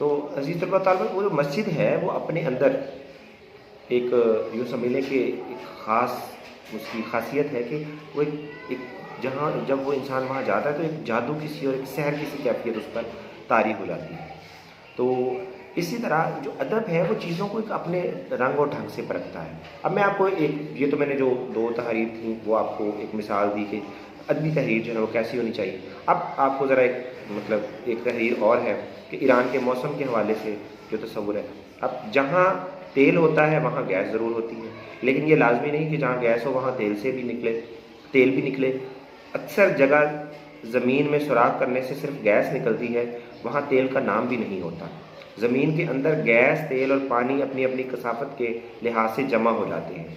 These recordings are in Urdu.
تو عزیز طلبہ طالبات، وہ جو مسجد ہے وہ اپنے اندر ایک یوں سمجھ لیں کہ ایک خاص اس کی خاصیت ہے کہ وہ ایک جہاں جب وہ انسان وہاں جاتا ہے تو ایک جادو کسی اور ایک سحر کسی کیفیت اس پر طاری ہو جاتی ہے۔ تو اسی طرح جو ادب ہے وہ چیزوں کو ایک اپنے رنگ اور ڈھنگ سے پرکھتا ہے۔ اب میں آپ کو ایک، یہ تو میں نے جو 2 تحریر تھیں وہ آپ کو ایک مثال دی کہ ادبی تحریر جو ہے وہ کیسی ہونی چاہیے۔ اب آپ کو ذرا ایک تحریر اور ہے کہ ایران کے موسم کے حوالے سے جو تصور ہے۔ اب جہاں تیل ہوتا ہے وہاں گیس ضرور ہوتی ہے، لیکن یہ لازمی نہیں کہ جہاں گیس ہو وہاں تیل بھی نکلے۔ اکثر جگہ زمین میں سوراخ کرنے سے صرف گیس نکلتی ہے، وہاں تیل کا نام بھی نہیں ہوتا۔ زمین کے اندر گیس، تیل اور پانی اپنی اپنی کثافت کے لحاظ سے جمع ہو جاتے ہیں۔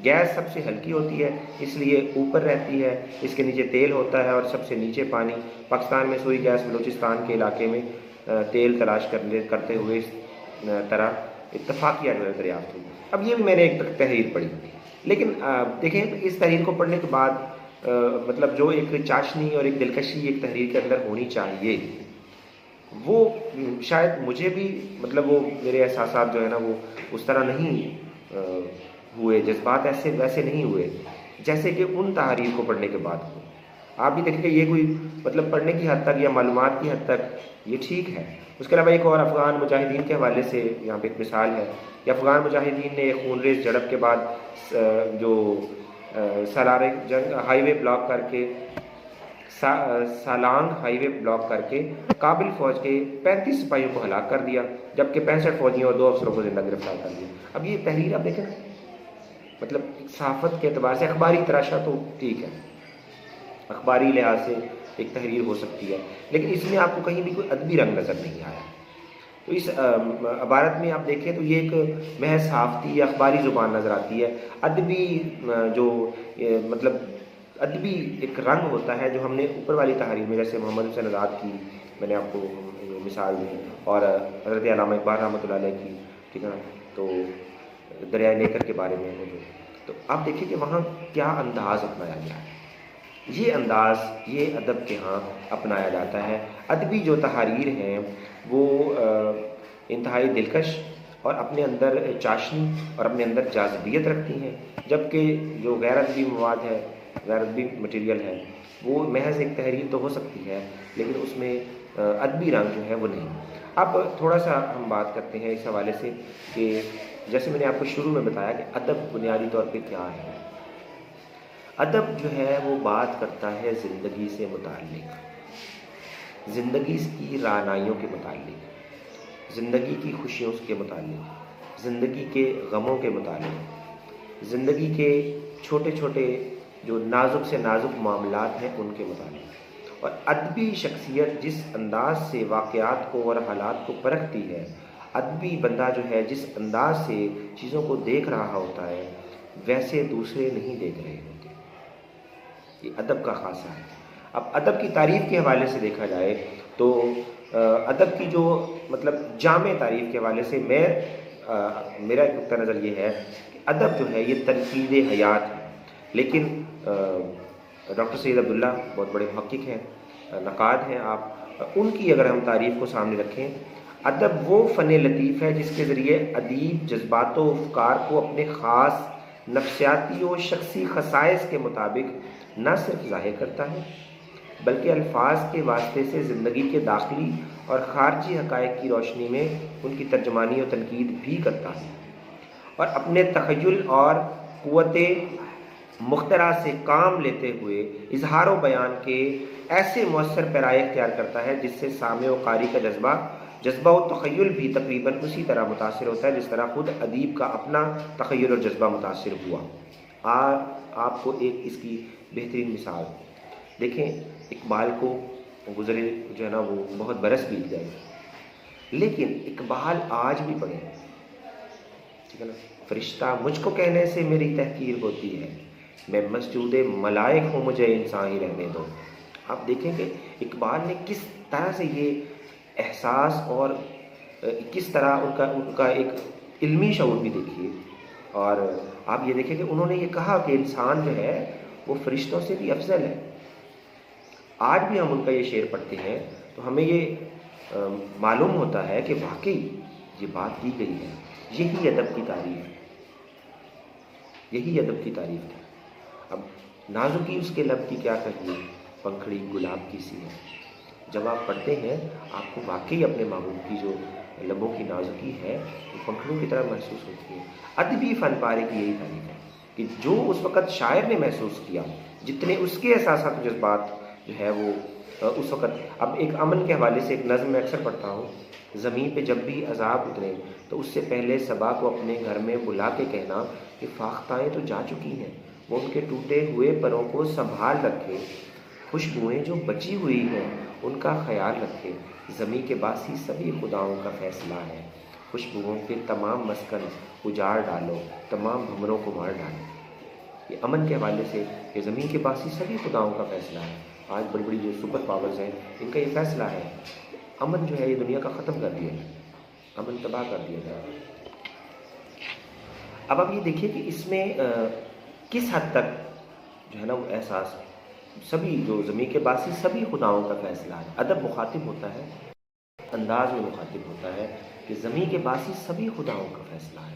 گیس سب سے ہلکی ہوتی ہے اس لیے اوپر رہتی ہے، اس کے نیچے تیل ہوتا ہے اور سب سے نیچے پانی۔ پاکستان میں سوئی گیس بلوچستان کے علاقے میں تیل تلاش کرتے ہوئے اس طرح اتفاقیہ جو ہے دریافت ہوئی۔ اب یہ بھی میں نے ایک تحریر پڑھی، لیکن دیکھیں اس تحریر کو پڑھنے کے بعد مطلب جو ایک چاشنی اور ایک دلکشی ایک تحریر کے اندر ہونی چاہیے وہ شاید مجھے بھی مطلب وہ میرے احساسات جو ہے نا وہ اس طرح نہیں ہوئے، جذبات ویسے نہیں ہوئے جیسے کہ ان تحریر کو پڑھنے کے بعد ہوئے۔ آپ بھی دیکھیں کہ یہ کوئی مطلب پڑھنے کی حد تک یا معلومات کی حد تک یہ ٹھیک ہے۔ اس کے علاوہ ایک اور افغان مجاہدین کے حوالے سے یہاں پہ ایک مثال ہے کہ افغان مجاہدین نے خونریز جھڑپ کے بعد جو سالار جنگ ہائی وے بلاک کر کے سالانگ ہائی وے بلاک کر کے کابل فوج کے 35 سپاہیوں کو ہلاک کر دیا، جبکہ 65 فوجیوں اور 2 افسروں کو زندہ گرفتار کر دیا۔ اب یہ تحریر آپ دیکھیں مطلب صحافت کے اعتبار سے اخباری تراشا تو ٹھیک ہے، اخباری لحاظ سے ایک تحریر ہو سکتی ہے، لیکن اس میں آپ کو کہیں بھی کوئی ادبی رنگ نظر نہیں آیا۔ تو اس عبارت میں آپ دیکھیں تو یہ ایک محض صحافتی اخباری زبان نظر آتی ہے۔ ادبی جو مطلب ادبی ایک رنگ ہوتا ہے جو ہم نے اوپر والی تحریر میں، جیسے محمد حسین آزاد کی میں نے آپ کو مثال دی اور حضرت علامہ اقبال رحمۃ اللہ علیہ کی، ٹھیک ہے نا، تو دریائے نیکر کے بارے میں تو آپ دیکھیں کہ وہاں کیا انداز اپنایا گیا ہے۔ یہ انداز یہ ادب کے ہاں اپنایا جاتا ہے۔ ادبی جو تحاریر ہیں وہ انتہائی دلکش اور اپنے اندر چاشنی اور اپنے اندر جاذبیت رکھتی ہیں، جبکہ جو غیر ادبی مواد ہے، غیر ادبی مٹیریل ہے، وہ محض ایک تحریر تو ہو سکتی ہے لیکن اس میں ادبی رنگ جو ہے وہ نہیں۔ اب تھوڑا سا ہم بات کرتے ہیں اس حوالے سے کہ جیسے میں نے آپ کو شروع میں بتایا کہ ادب بنیادی طور پہ کیا ہے۔ ادب جو ہے وہ بات کرتا ہے زندگی سے متعلق، زندگی کی رعنائیوں کے متعلق، زندگی کی خوشیوں کے متعلق، زندگی کے غموں کے متعلق، زندگی کے چھوٹے چھوٹے جو نازک سے نازک معاملات ہیں ان کے متعلق۔ اور ادبی شخصیت جس انداز سے واقعات کو اور حالات کو پرکھتی ہے، ادبی بندہ جو ہے جس انداز سے چیزوں کو دیکھ رہا ہوتا ہے ویسے دوسرے نہیں دیکھ رہے ہوتے۔ یہ ادب کا خاصہ ہے۔ اب ادب کی تعریف کے حوالے سے دیکھا جائے تو ادب کی جو مطلب جامع تعریف کے حوالے سے میرا ایک نقطہ نظر یہ ہے کہ ادب جو ہے یہ تنقید حیات ہے۔ لیکن ڈاکٹر سید عبداللہ بہت بڑے محقق ہیں، نقاد ہیں آپ، ان کی اگر ہم تعریف کو سامنے رکھیں، ادب وہ فن لطیف ہے جس کے ذریعے ادیب جذبات و افکار کو اپنے خاص نفسیاتی و شخصی خصائص کے مطابق نہ صرف ظاہر کرتا ہے بلکہ الفاظ کے واسطے سے زندگی کے داخلی اور خارجی حقائق کی روشنی میں ان کی ترجمانی و تنقید بھی کرتا ہے، اور اپنے تخیل اور قوت مخترع سے کام لیتے ہوئے اظہار و بیان کے ایسے مؤثر پیرائے اختیار کرتا ہے جس سے سامع و قاری کا جذبہ و تخیل بھی تقریباً اسی طرح متاثر ہوتا ہے جس طرح خود ادیب کا اپنا تخیل اور جذبہ متاثر ہوا۔ آپ کو ایک اس کی بہترین مثال دیکھیں، اقبال کو گزرے جو ہے نا وہ بہت برس بیت گئے، لیکن اقبال آج بھی پڑھیں، ٹھیک ہے نا، فرشتہ مجھ کو کہنے سے میری تحقیر ہوتی ہے، میں مسجود ملائک ہوں مجھے انسان ہی رہنے دو۔ آپ دیکھیں کہ اقبال نے کس طرح سے یہ احساس اور کس طرح ان کا ایک علمی شعور بھی دیکھیے، اور آپ یہ دیکھیں کہ انہوں نے یہ کہا کہ انسان جو ہے وہ فرشتوں سے بھی افضل ہے۔ آج بھی ہم ان کا یہ شعر پڑھتے ہیں تو ہمیں یہ معلوم ہوتا ہے کہ واقعی یہ بات کی گئی ہے. یہی ادب کی تعریف ہے، یہی ادب کی تعریف ہے. اب نازکی اس کے لب کی کیا کہیے، پنکھڑی گلاب کی سی ہے. جب آپ پڑھتے ہیں آپ کو واقعی اپنے محبوب کی جو لبوں کی نازکی ہے وہ پنکھڑیوں کی طرح محسوس ہوتی ہے. ادبی فن پارے کی یہی تعریف ہے کہ جو اس وقت شاعر نے محسوس کیا، جتنے اس کے احساسات و جذبات جو ہے وہ اس وقت. اب ایک امن کے حوالے سے ایک نظم میں اکثر پڑھتا ہوں: زمین پہ جب بھی عذاب اترے تو اس سے پہلے صبا کو اپنے گھر میں بلا کے کہنا کہ فاختائیں تو جا چکی ہیں، وہ ان کے ٹوٹے ہوئے پروں کو سنبھال رکھے، خوشبوئیں جو بچی ہوئی ہیں ان کا خیال رکھے. زمیں کے باسی سبھی خداؤں کا فیصلہ ہے، خوشبوؤں کے تمام مسکن اجاڑ ڈالو، تمام بھمروں کو مار ڈالو. یہ امن کے حوالے سے کہ زمین کے باسی سبھی خداؤں کا فیصلہ ہے. آج بڑی بڑی جو سپر پاورز ہیں ان کا یہ فیصلہ ہے امن جو ہے یہ دنیا کا ختم کر دیا ہے، امن تباہ کر دیا جائے. اب آپ یہ دیکھیے کہ اس میں کس حد تک جو ہے نا وہ احساس سبھی جو زمین کے باسی سبھی خداؤں کا فیصلہ ہے. ادب مخاطب ہوتا ہے، انداز میں مخاطب ہوتا ہے کہ زمین کے باسی سبھی خداؤں کا فیصلہ ہے،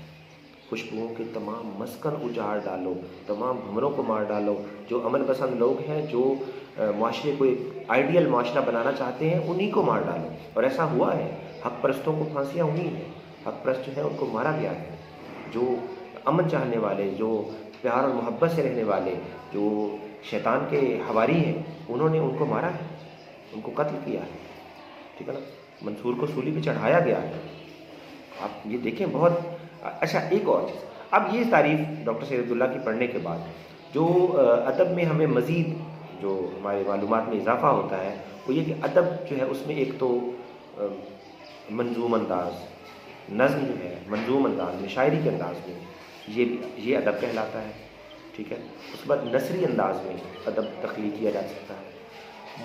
خوشبوؤں کے تمام مسکن اجاڑ ڈالو، تمام بھمروں کو مار ڈالو. جو امن پسند لوگ ہیں، جو معاشرے کو ایک آئیڈیل معاشرہ بنانا چاہتے ہیں، انہی کو مار ڈالو. اور ایسا ہوا ہے، حق پرستوں کو پھانسیاں ہوئی ہیں، حق پرست جو ہے ان کو مارا گیا ہے. جو امن چاہنے والے، جو پیار اور محبت سے رہنے والے، جو شیطان کے حواری ہیں، انہوں نے ان کو مارا ہے، ان کو قتل کیا ہے. ٹھیک ہے نا، منصور کو سولی پہ چڑھایا گیا ہے. آپ یہ دیکھیں بہت اچھا. ایک اور چیز، اب یہ تعریف ڈاکٹر سید عبداللہ کی پڑھنے کے بعد جو ادب میں ہمیں مزید جو ہماری معلومات میں اضافہ ہوتا ہے وہ یہ کہ ادب جو ہے اس میں ایک تو منظوم انداز، نظم جو ہے منظوم انداز میں، شاعری کے انداز میں، یہ ادب کہلاتا ہے. ٹھیک ہے. اس کے بعد نثری انداز میں ادب تخلیق کیا جا سکتا ہے.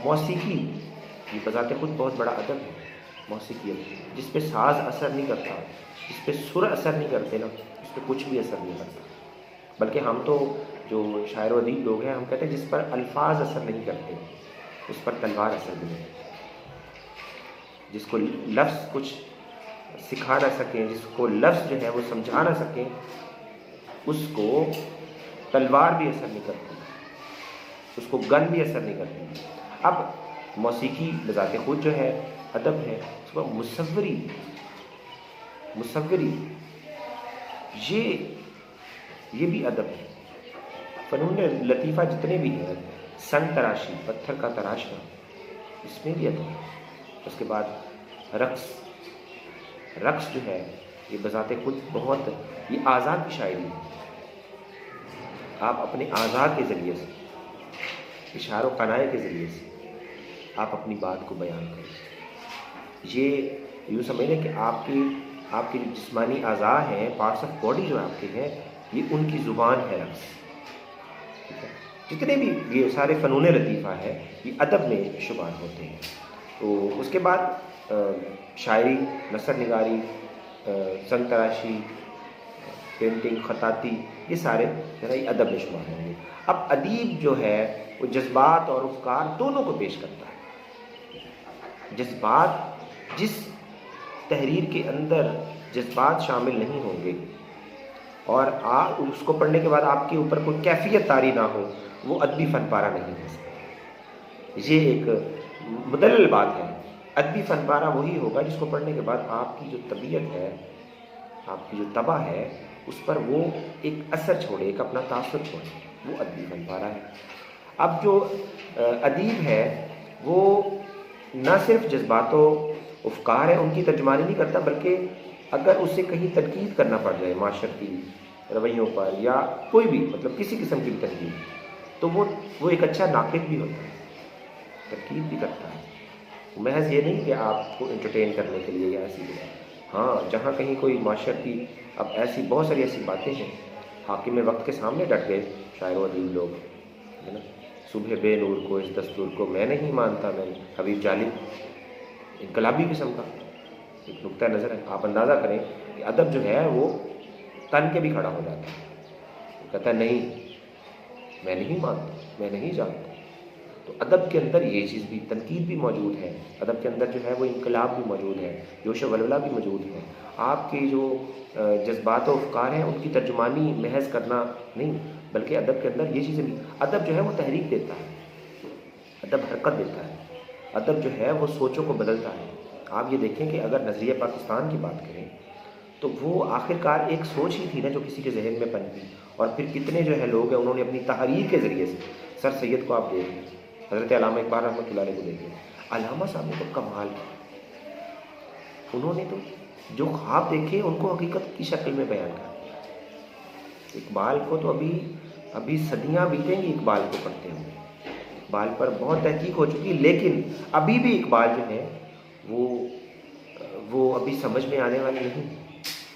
موسیقی یہ بذات خود بہت بڑا ادب ہے. موسیقی جس پہ ساز اثر نہیں کرتا، جس پہ سر اثر نہیں کرتے نا، اس پہ کچھ بھی اثر نہیں کرتا. بلکہ ہم تو جو شاعر و ادیب لوگ ہیں ہم کہتے ہیں جس پر الفاظ اثر نہیں کرتے اس پر تلوار اثر نہیں کرتی. جس کو لفظ کچھ سکھا نہ سکیں، جس کو لفظ جو ہے وہ سمجھا نہ سکیں، اس کو تلوار بھی اثر نہیں کرتی، اس کو گن بھی اثر نہیں کرتی. اب موسیقی بذات خود جو ہے ادب ہے. اس کو مصوری یہ بھی ادب ہے. فنون لطیفہ جتنے بھی ہیں، سنگ تراشی، پتھر کا تراشنا، اس میں بھی ادب ہے. اس کے بعد رقص جو ہے یہ بذات خود بہت، یہ اعضاء کی شاعری ہے. آپ اپنے اعضاء کے ذریعے سے، اشارہ و کنایہ کے ذریعے سے آپ اپنی بات کو بیان کریں. یہ یوں سمجھ لیں کہ آپ کی جسمانی اعضاء ہیں، پارٹس آف باڈی جو آپ کے ہیں، یہ ان کی زبان ہے رقص. ٹھیک ہے. جتنے بھی یہ سارے فنون لطیفہ ہے یہ ادب میں شمار ہوتے ہیں. تو اس کے بعد شاعری، نثر نگاری، سنگ تراشی، پینٹنگ، خطاطی، یہ سارے جو ہے یہ ادب میں شمار ہوں گے. اب ادیب جو ہے وہ جذبات اور افکار دونوں کو پیش کرتا ہے. جذبات، جس تحریر کے اندر جذبات شامل نہیں ہوں گے اور آپ اس کو پڑھنے کے بعد آپ کے اوپر کوئی کیفیت طاری نہ ہو، وہ ادبی فن پارہ نہیں ہو سکتا. یہ ایک مدلل بات ہے. ادبی فن پارہ وہی ہوگا جس کو پڑھنے کے بعد آپ کی جو طبیعت ہے، آپ کی جو طبع ہے، اس پر وہ ایک اثر چھوڑے، ایک اپنا تاثر چھوڑے، وہ ادبی فن پارہ ہے. اب جو ادیب ہے وہ نہ صرف جذبات و افکار ہیں ان کی ترجمانی نہیں کرتا، بلکہ اگر اسے کہیں تنقید کرنا پڑ جائے معاشرتی رویوں پر یا کوئی بھی مطلب کسی قسم کی تنقید، تو وہ ایک اچھا ناقد بھی ہوتا ہے، تنقید بھی کرتا ہے. محض یہ نہیں کہ آپ کو انٹرٹین کرنے کے لیے یا ایسی جگہ. ہاں، جہاں کہیں کوئی معاشرتی، اب ایسی بہت ساری ایسی باتیں ہیں، حاکم وقت کے سامنے ڈٹ گئے شاعر و ادیب لوگ، ہے نا. صبح بے نور کو اس دستور کو میں نہیں مانتا، میں حبیب جالب، انقلابی قسم کا ایک نقطہ نظر ہے. آپ اندازہ کریں کہ ادب جو ہے وہ تن کے بھی کھڑا ہو جاتا ہے، وہ کہتا ہے نہیں، میں نہیں مانتا، میں نہیں جانتا. تو ادب کے اندر یہ چیز بھی، تنقید بھی موجود ہے، ادب کے اندر جو ہے وہ انقلاب بھی موجود ہے، جوش و ولولہ بھی موجود ہے، آپ کے جو جذبات و افکار ہیں ان کی ترجمانی محض کرنا نہیں، بلکہ ادب کے اندر یہ چیزیں بھی، ادب جو ہے وہ تحریک دیتا ہے، ادب حرکت دیتا ہے، ادب جو ہے وہ سوچوں کو بدلتا ہے۔ آپ یہ دیکھیں کہ اگر نظریہ پاکستان کی بات کریں تو وہ آخر کار ایک سوچ ہی تھی نا جو کسی کے ذہن میں پنپی، اور پھر کتنے جو ہے لوگ ہیں انہوں نے اپنی تحریر کے ذریعے سے، سر سید کو آپ دیکھیں، حضرت علامہ اقبال رحمۃ اللہ علیہ کو دیکھیں، علامہ صاحب نے تو کمال کیا، انہوں نے تو جو خواب دیکھے ان کو حقیقت کی شکل میں بیان کر دیا۔ اقبال کو تو ابھی صدیاں بیتیں گی اقبال کو پڑھتے ہوئے، اقبال پر بہت تحقیق ہو چکی، لیکن ابھی بھی اقبال جو ہے وہ ابھی سمجھ میں آنے والی نہیں۔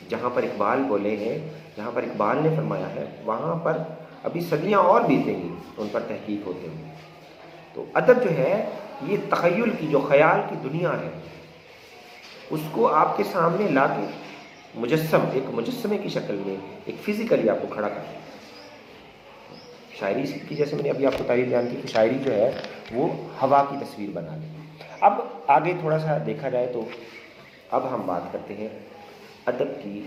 جہاں پر اقبال بولے ہیں، جہاں پر اقبال نے فرمایا ہے، وہاں پر ابھی صدیاں اور بیتیں گی ان پر تحقیق ہوتے ہوئے۔ تو ادب جو ہے یہ تخیل کی، جو خیال کی دنیا ہے، اس کو آپ کے سامنے لا کے ایک مجسمے کی شکل میں، ایک فزیکلی آپ کو کھڑا کر دیں۔ شاعری کی، جیسے میں نے ابھی آپ کو تعریف بیان کی کہ شاعری جو ہے وہ ہوا کی تصویر بنا لے۔ اب آگے تھوڑا سا دیکھا جائے تو اب ہم بات کرتے ہیں ادب کی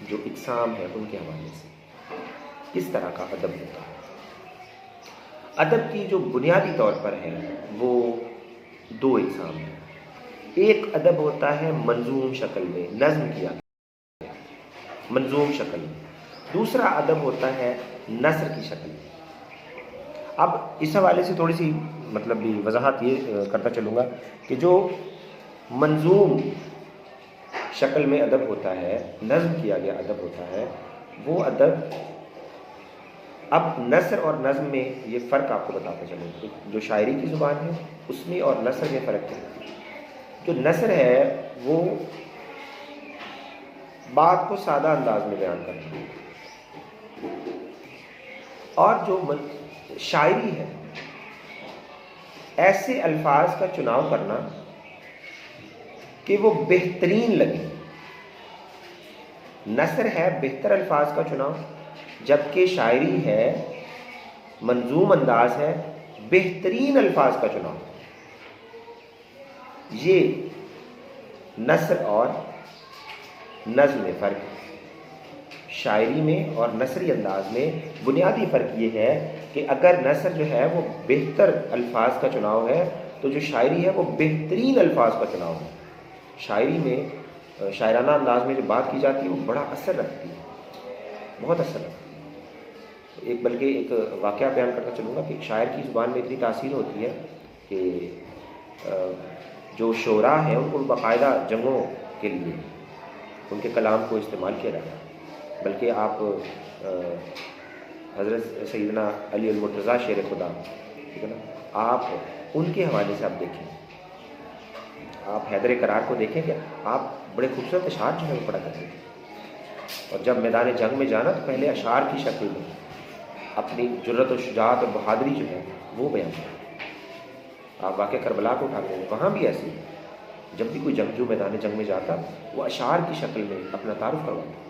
جو اقسام ہے ان کے حوالے سے، کس طرح کا ادب ہوتا ہے۔ ادب کی جو بنیادی طور پر ہے وہ دو اقسام ہیں۔ ایک ادب ہوتا ہے منظوم شکل میں، نظم کیا گیا منظوم شکل میں، دوسرا ادب ہوتا ہے نثر کی شکل میں۔ اب اس حوالے سے تھوڑی سی بھی وضاحت یہ کرتا چلوں گا کہ جو منظوم شکل میں ادب ہوتا ہے، نظم کیا گیا ادب ہوتا ہے، وہ ادب، اب نثر اور نظم میں یہ فرق آپ کو بتاتا چلوں، جو شاعری کی زبان ہے اس میں اور نثر میں فرق ہے۔ جو نثر ہے وہ بات کو سادہ انداز میں بیان کرتا ہے، اور جو شاعری ہے ایسے الفاظ کا چناؤ کرنا کہ وہ بہترین لگے۔ نثر ہے بہتر الفاظ کا چناؤ، جبکہ شاعری ہے منظوم انداز ہے بہترین الفاظ کا چناؤ۔ یہ نثر اور نظم میں فرق ہے۔ شاعری میں اور نثری انداز میں بنیادی فرق یہ ہے کہ اگر نثر جو ہے وہ بہتر الفاظ کا چناؤ ہے تو جو شاعری ہے وہ بہترین الفاظ کا چناؤ ہے۔ شاعری میں شاعرانہ انداز میں جو بات کی جاتی ہے وہ بڑا اثر رکھتی ہے، بہت اثر رکھتی ہے۔ بلکہ ایک واقعہ بیان کرنا چلوں گا کہ شاعر کی زبان میں اتنی تاثیر ہوتی ہے کہ جو شعراء ہیں ان کو باقاعدہ جنگوں کے لیے ان کے کلام کو استعمال کیا جاتا ہے۔ بلکہ آپ حضرت سیدنا علی المرتضیٰ شیر خدا، ٹھیک ہے نا، آپ ان کے حوالے سے آپ دیکھیں، آپ حیدر کرار کو دیکھیں کہ آپ بڑے خوبصورت اشعار جو ہے وہ پڑھا کرتے تھے، اور جب میدان جنگ میں جانا تو پہلے اشعار کی شکل میں اپنی جرت و شجاعت اور بہادری جو ہے وہ بیان کرتے۔ آپ واقعہ کربلا کو اٹھا لیں، وہاں بھی ایسے ہی جب بھی کوئی جنگجو میدان جنگ میں جاتا وہ اشعار کی شکل میں اپنا تعارف کرواتا،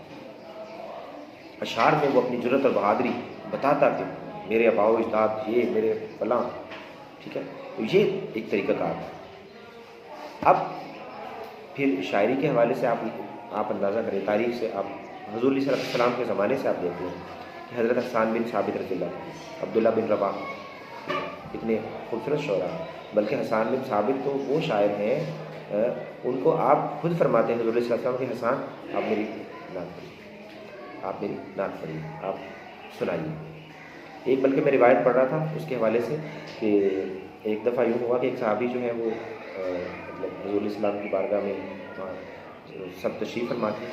اشعار میں وہ اپنی جرت اور بہادری بتاتا کہ میرے آباء و اجداد یہ، میرے فلاں، ٹھیک ہے۔ تو یہ ایک طریقہ کار ہے۔ اب پھر شاعری کے حوالے سے آپ اندازہ کریں، تاریخ سے آپ حضور صلی اللہ علیہ وسلم کے زمانے سے آپ دیکھتے ہیں کہ حضرت حسان بن ثابت رضی اللہ عنہ، عبداللہ بن رواح، اتنے خوبصورت شعراء ہیں۔ بلکہ حسان بن ثابت تو وہ شاعر ہیں، ان کو آپ خود فرماتے ہیں حضور صلی اللہ علیہ وسلم کہ حسان آپ میری نعت پڑھیے، آپ میری نعت پڑھیے، آپ سنائیے۔ ایک بلکہ میں روایت پڑھ رہا تھا اس کے حوالے سے کہ ایک دفعہ یوں ہوا کہ ایک صحابی جو ہے وہ حضور علیہ السلام کی بارگاہ میں سب تشریف فرما تھے،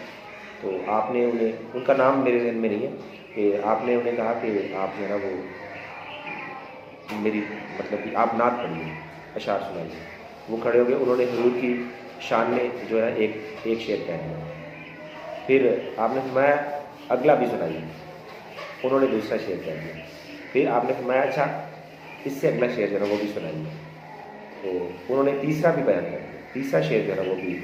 تو آپ نے انہیں، ان کا نام میرے ذہن میں نہیں ہے، کہ آپ نے انہیں کہا کہ آپ جو ہے نا وہ میری کہ آپ نعت پڑھیے، اشعار سنائیے۔ وہ کھڑے ہو گئے، انہوں نے حضور کی شان میں جو ہے ایک شعر کہہ دیا، پھر آپ نے فرمایا اگلا بھی سنائیے، انہوں نے دوسرا شعر کہہ دیا، پھر آپ نے فرمایا اچھا اس سے اگلا شعر جو ہے وہ بھی سنائیے، تو انہوں نے تیسرا بھی بیان کر دیا، تیسرا شعر جو ہے وہ بھی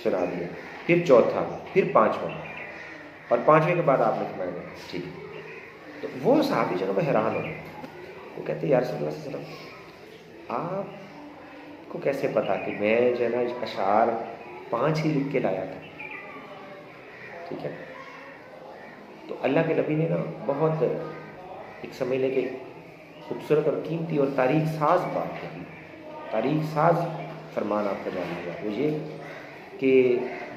سنا دیا، پھر چوتھا، پھر پانچواں، اور پانچویں کے بعد آپ نے فرمایا ٹھیک ہے۔ تو وہ صحابی جو ہے وہ حیران ہو گئے، وہ کہتے ہیں یا رسول اللہ صلی اللہ علیہ وسلم آپ کو کیسے پتا کہ میں جو ہے نا اشعار 5 ہی لکھ کے لایا تھا؟ ٹھیک ہے، تو اللہ کے نبی نے نا بہت ایک سمجھ لے کہ خوبصورت اور قیمتی اور تاریخ ساز بات کہی، تاریخ ساز فرمان آپ کا جانا ہوا، وہ یہ کہ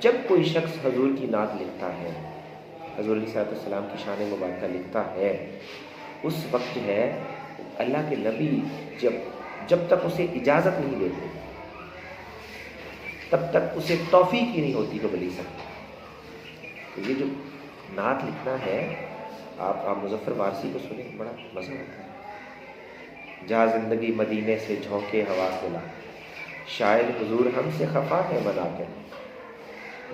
جب کوئی شخص حضور کی نعت لکھتا ہے، حضور علیہ السلام کی شان مبارکہ لکھتا ہے، اس وقت جو ہے اللہ کے نبی جب تک اسے اجازت نہیں دیتے تب تک اسے توفیق ہی نہیں ہوتی کہ وہ لکھ سکتے۔ تو یہ جو نعت لکھنا ہے، آپ مظفر وارسی کو سنیں، بڑا مزہ ہوتا ہے۔ جہاں زندگی مدینے سے جھونکے ہوا کھلا، شاید حضور ہم سے خفا ہے منا کے۔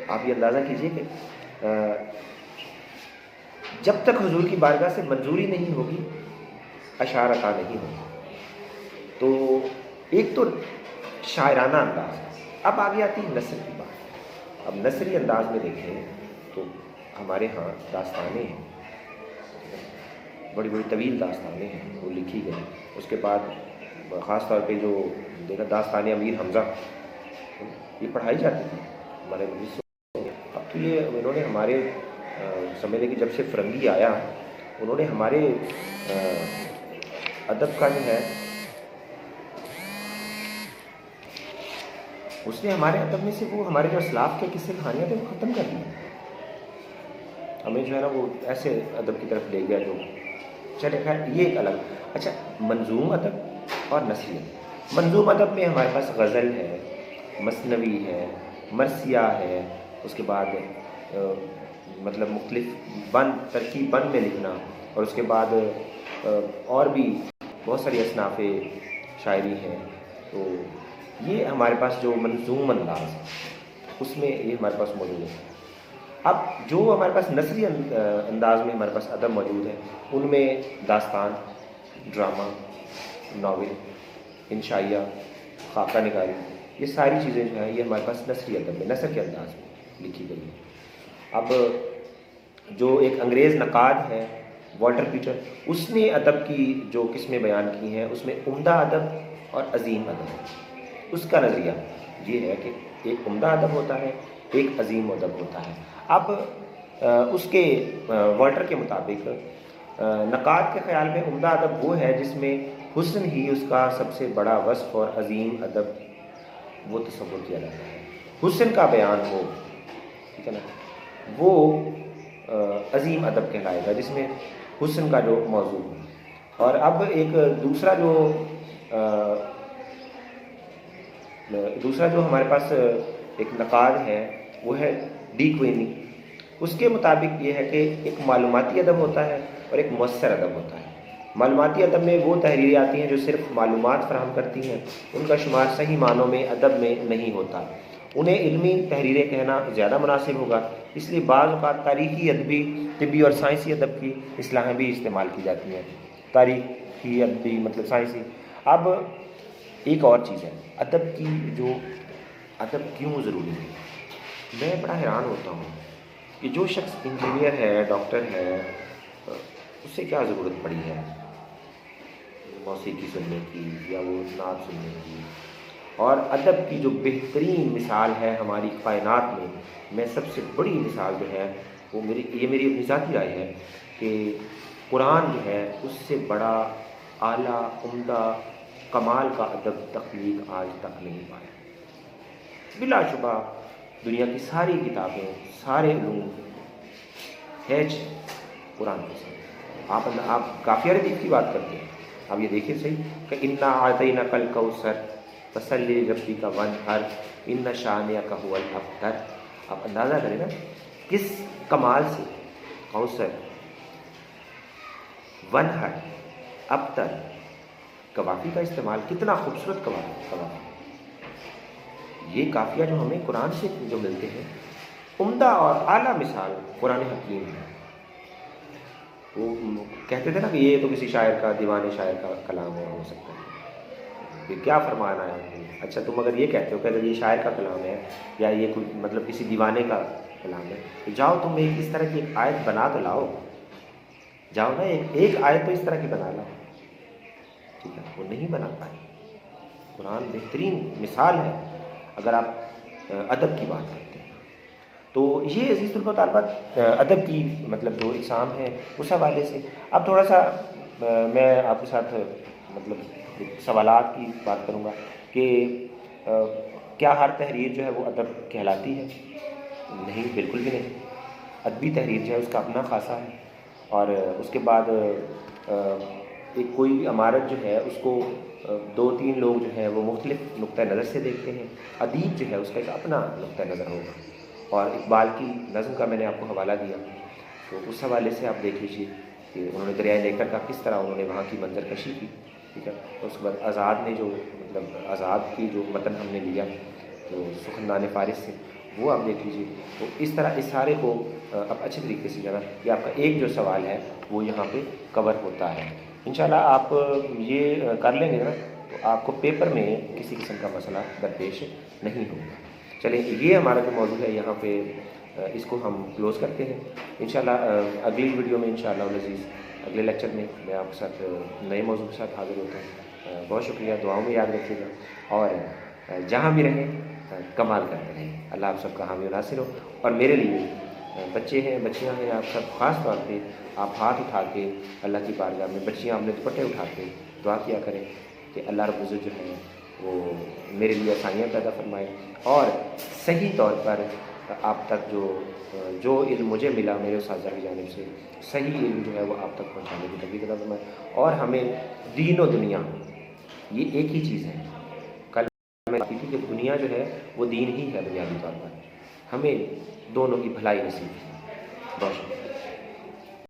آپ یہ اندازہ کیجئے کہ جب تک حضور کی بارگاہ سے منظوری نہیں ہوگی اشعار عطا نہیں ہوگی۔ تو ایک تو شاعرانہ انداز ہے، اب آگے آتی ہے نثر کی بات۔ اب نثری انداز میں دیکھیں تو ہمارے ہاں داستانیں ہیں، بڑی بڑی طویل داستانیں ہیں وہ لکھی گئی۔ اس کے بعد خاص طور پہ جو دیکھا داستان امیر حمزہ، یہ پڑھائی جاتی تھی ہمارے مدرسوں میں۔ اب تو یہ انہوں نے ہمارے سمجھ لیں کہ جب سے فرنگی آیا، انہوں نے ہمارے ادب کا جو ہے، اس نے ہمارے ادب میں سے وہ ہمارے جو اسلاف کے قصے کہانیاں تھے وہ ختم کر دی۔ ہمیں جو ہے نا وہ ایسے ادب کی طرف لے گیا جو چلے خیر یہ ایک الگ۔ اچھا، منظوم ادب اور نثری ادب۔ منظوم ادب میں ہمارے پاس غزل ہے، مثنوی ہے، مرثیہ ہے، اس کے بعد مطلب مختلف ترکیب بند میں لکھنا، اور اس کے بعد اور بھی بہت ساری اصناف شاعری ہیں۔ تو یہ ہمارے پاس جو منظوم انداز ہے اس میں یہ ہمارے پاس موجود ہے۔ اب جو ہمارے پاس نثری انداز میں ہمارے پاس ادب موجود ہے، ان میں داستان، ڈرامہ، ناول، انشائیہ، خاکہ نگاری، یہ ساری چیزیں جو ہیں یہ ہمارے پاس نثری ادب میں، نثر کے انداز میں لکھی گئی ہیں۔ اب جو ایک انگریز نقاد ہے والٹر پیٹر، اس نے ادب کی جو قسمیں بیان کی ہیں اس میں عمدہ ادب اور عظیم ادب ہے۔ اس کا نظریہ یہ ہے کہ ایک عمدہ ادب ہوتا ہے، ایک عظیم ادب ہوتا ہے۔ اب اس کے والٹر کے مطابق نقاد کے خیال میں عمدہ ادب وہ ہے جس میں حسن ہی اس کا سب سے بڑا وصف اور عظیم ادب وہ تصور کیا جاتا ہے، حسن کا بیان ہو، ٹھیک ہے نا، وہ عظیم ادب کہلائے گا جس میں حسن کا جو موضوع ہے۔ اور اب ایک دوسرا جو ہمارے پاس ایک نقاد ہے وہ ہے ڈی کوئنی۔ اس کے مطابق یہ ہے کہ ایک معلوماتی ادب ہوتا ہے اور ایک مؤثر ادب ہوتا ہے۔ معلوماتی ادب میں وہ تحریریں آتی ہیں جو صرف معلومات فراہم کرتی ہیں، ان کا شمار صحیح معنوں میں ادب میں نہیں ہوتا، انہیں علمی تحریریں کہنا زیادہ مناسب ہوگا۔ اس لیے بعض اوقات تاریخی، ادبی، طبی اور سائنسی ادب کی اصطلاحیں بھی استعمال کی جاتی ہیں۔ تاریخی، ادبی مطلب سائنسی۔ اب ایک اور چیز ہے، ادب کی جو ادب کیوں ضروری ہے؟ میں بڑا حیران ہوتا ہوں کہ جو شخص انجینئر ہے، ڈاکٹر ہے، اس سے کیا ضرورت پڑی ہے موسیقی سننے کی یا وہ نعت سننے کی؟ اور ادب کی جو بہترین مثال ہے ہماری کائنات میں سب سے بڑی مثال جو ہے وہ یہ میری اپنی ذاتی رائے ہے کہ قرآن جو ہے اس سے بڑا اعلیٰ، عمدہ، کمال کا ادب تخلیق آج تک نہیں پایا۔ بلا شبہ دنیا کی ساری کتابیں، سارے علوم ہیچ قرآن کے ساتھ۔ آپ کافیہ ردیف کی بات کرتے ہیں، آپ یہ دیکھیں صحیح کہ انا اعطیناک الکوثر فصلی لربک وانحر ان شانئک ھو الابتر۔ آپ اندازہ کریں نا کس کمال سے کوثر، ونحر، ابتر، قوافی کا استعمال، کتنا خوبصورت قوافی۔ یہ کافیہ جو ہمیں قرآن سے جو ملتے ہیں، عمدہ اور اعلیٰ مثال قرآن حکیم ہے۔ وہ کہتے تھے نا کہ یہ تو کسی شاعر کا، دیوانے شاعر کا کلام ہو سکتا ہے، یہ کیا فرمان آیا ہے؟ اچھا تم اگر یہ کہتے ہو کہ اگر یہ شاعر کا کلام ہے یا یہ کوئی مطلب کسی دیوانے کا کلام ہے تو جاؤ تم ایک اس طرح کی ایک آیت بنا تو لاؤ، جاؤ نا ایک آیت تو اس طرح کی بنا لاؤ، ٹھیک ہے؟ وہ نہیں بنا پائے۔ قرآن بہترین مثال ہے اگر آپ ادب کی بات کرتے ہیں۔ تو یہ عزیز طلباء طالبات ادب کی مطلب جو اقسام ہے اس حوالے سے اب تھوڑا سا میں آپ کے ساتھ مطلب سوالات کی بات کروں گا کہ کیا ہر تحریر جو ہے وہ ادب کہلاتی ہے؟ نہیں، بالکل بھی نہیں۔ ادبی تحریر جو ہے اس کا اپنا خاصہ ہے، اور اس کے بعد ایک کوئی بھی عمارت جو ہے اس کو دو تین لوگ جو ہیں وہ مختلف نقطۂ نظر سے دیکھتے ہیں۔ ادیب جو ہے اس کا ایک اپنا نقطۂ نظر ہوگا، اور اقبال کی نظم کا میں نے آپ کو حوالہ دیا، تو اس حوالے سے آپ دیکھ لیجیے کہ انہوں نے دریائے نیکر کا کس طرح انہوں نے وہاں کی منظر کشی کی، ٹھیک ہے۔ اس کے بعد آزاد نے جو مطلب آزاد کی جو متن ہم نے لیا تو سخندان فارس سے، وہ آپ دیکھ لیجیے۔ تو اس طرح اس سارے کو اب اچھے طریقے سے جانا، یہ آپ کا ایک جو سوال ہے وہ یہاں پہ کور ہوتا ہے۔ انشاءاللہ آپ یہ کر لیں گے نا تو آپ کو پیپر میں کسی قسم کا مسئلہ درپیش نہیں ہوگا۔ چلیں، یہ ہمارا جو موضوع ہے یہاں پہ اس کو ہم کلوز کرتے ہیں۔ انشاءاللہ اگلی ویڈیو میں انشاءاللہ العزیز اگلے لیکچر میں میں آپ کے ساتھ نئے موضوع کے ساتھ حاضر ہوتا ہوں۔ بہت شکریہ، دعاؤں میں یاد رکھیے گا، اور جہاں بھی رہیں کمال کرتے رہیں۔ اللہ آپ سب کا حامی و ناصر ہو، اور میرے لیے بچے ہیں بچیاں ہیں آپ سب، خاص طور پہ آپ ہاتھ اٹھا کے اللہ کی بارگاہ میں، بچیاں اپنے دوپٹے اٹھا کے دعا کیا کریں کہ اللہ رب العزت جو ہے وہ میرے لیے آسانیاں پیدا فرمائے، اور صحیح طور پر آپ تک جو علم مجھے ملا میرے اساتذہ کی جانب سے، صحیح علم جو ہے وہ آپ تک پہنچانے کی توفیق عطا فرمائے، اور ہمیں دین و دنیا یہ ایک ہی چیز ہے۔ کل میں کہتی تھی کہ دنیا جو ہے وہ دین ہی ہے بنیادی طور پر، ہمیں دونوں کی بھلائی نصیب ہے۔ بہت شکریہ۔